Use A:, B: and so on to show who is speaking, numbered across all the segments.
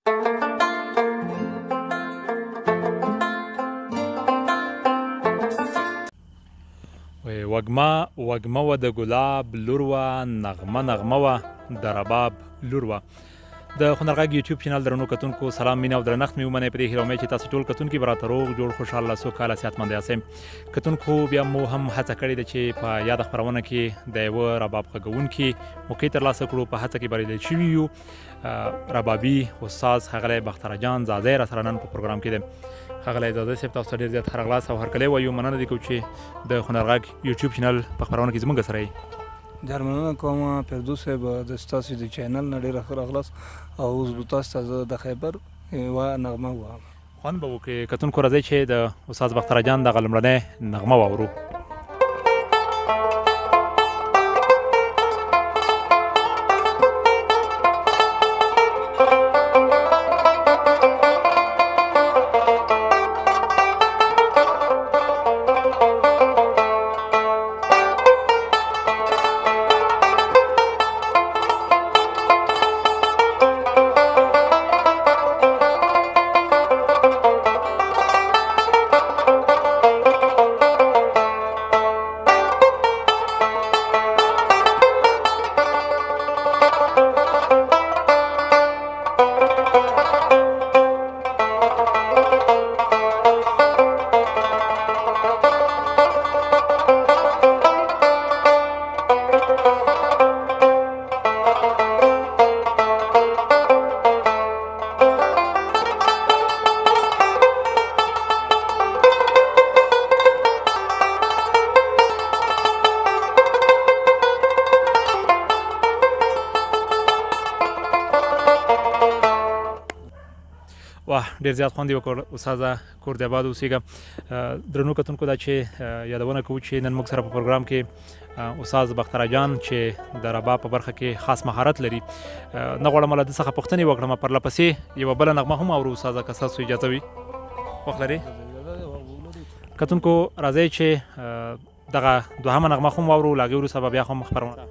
A: وږمه وږمه وه د ګلاب لور وه، نغمه نغمه وه د رباب لور وه. د هنر غږ یوټیوب چینل درنو کتونکو سلام، مینه او درنښت مې ومنئ په دې هیله امید چې تاسو ټول کتونکي به راته روغ جوړ خوشحاله سوکاله صحتمند یاستئ. کتونکو بیا مو هم هڅه کړې ده چې په یاده خپرونه کې د یوه رباب غږونکي موقع ترلاسه کړو. په هڅه کې بریالي شوي یو. ربابي استاد ښاغلی بختر جان زازی را سره نن په پروګرام کې دی. ښاغلی زازی صاحب، تاسو ته ډېر زیات هرغلاس او هرکلی وایو. مننه دې کوو چې د هنر غږ یوټیوب چینل په خپرونه کې زموږ سره یې.
B: ډېر مننه کوم فردوس صاحب د ستاسو د چینل نه ډېر ښه راغلاست او اوس به تاسو ته زه د خیبر یوه نغمه ووایم.
A: خوند به وکړي. کتونکو راځئ چې د استاد بختر جان دغه لومړنۍ نغمه واورو. ډېر زیات خوند یې وکړ. استاده کور د آباد اوسېږه. درنو کتونکو دا چې یادونه کوو چې نن موږ سره په پروګرام کې استاد بختر جان چې د رباب په برخه کې خاص مهارت لري. نه غواړم له ده څخه پوښتنې وکړم، پرله پسې یوه بله نغمه هم اورو استاده، که ستاسو اجازه وي. وخت لرې؟ کتونکو راځئ چې دغه دوهمه نغمه هم واورو، له هغې وروسته به بیا هم خپرونه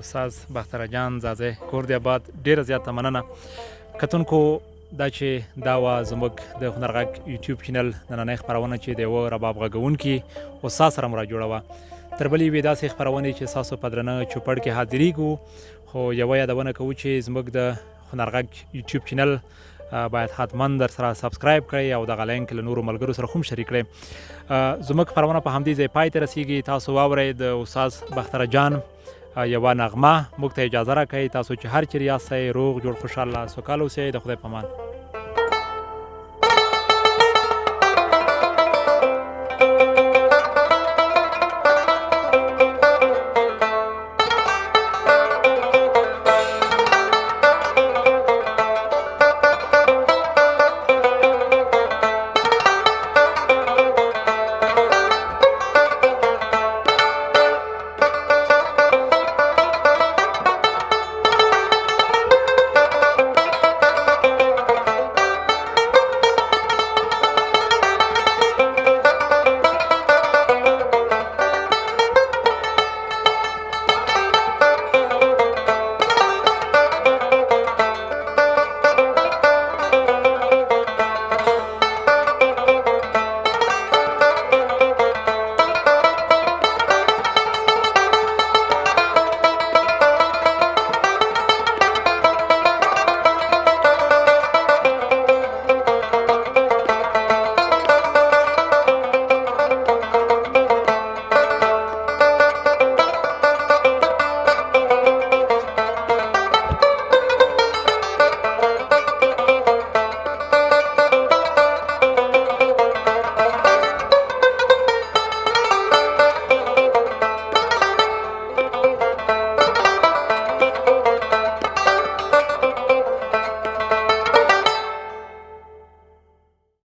A: استاد باختر جان زازی کور دی آباد ډیره زیاته مننه. کتونکو دا چې دا وه زموږ د هنر غږ یوټیوب چینل نننۍ خپرونه چې د یوه رباب غږونکي استاد سره مو راجوړه وه. تر بلې یوې داسې خپرونې چې ستاسو په درنه چوپړ کې حاضرېږو، خو یوه یادونه کوو چې زموږ د هنر غږ یوټیوب چینل باید حتما در سره سبسکرایب کړئ او دغه لینک له نورو ملګرو سره هم شریک کړئ. زموږ خپرونه په همدې ځای پای ته رسیږي. تاسو واورئ د استاد باختر جان یوه نغمه موږ ته اجازه راکوئ. تاسو چې هر چیرې یاستئ روغ جوړ خوشحاله سوکاله اوسئ. د خدای په امان.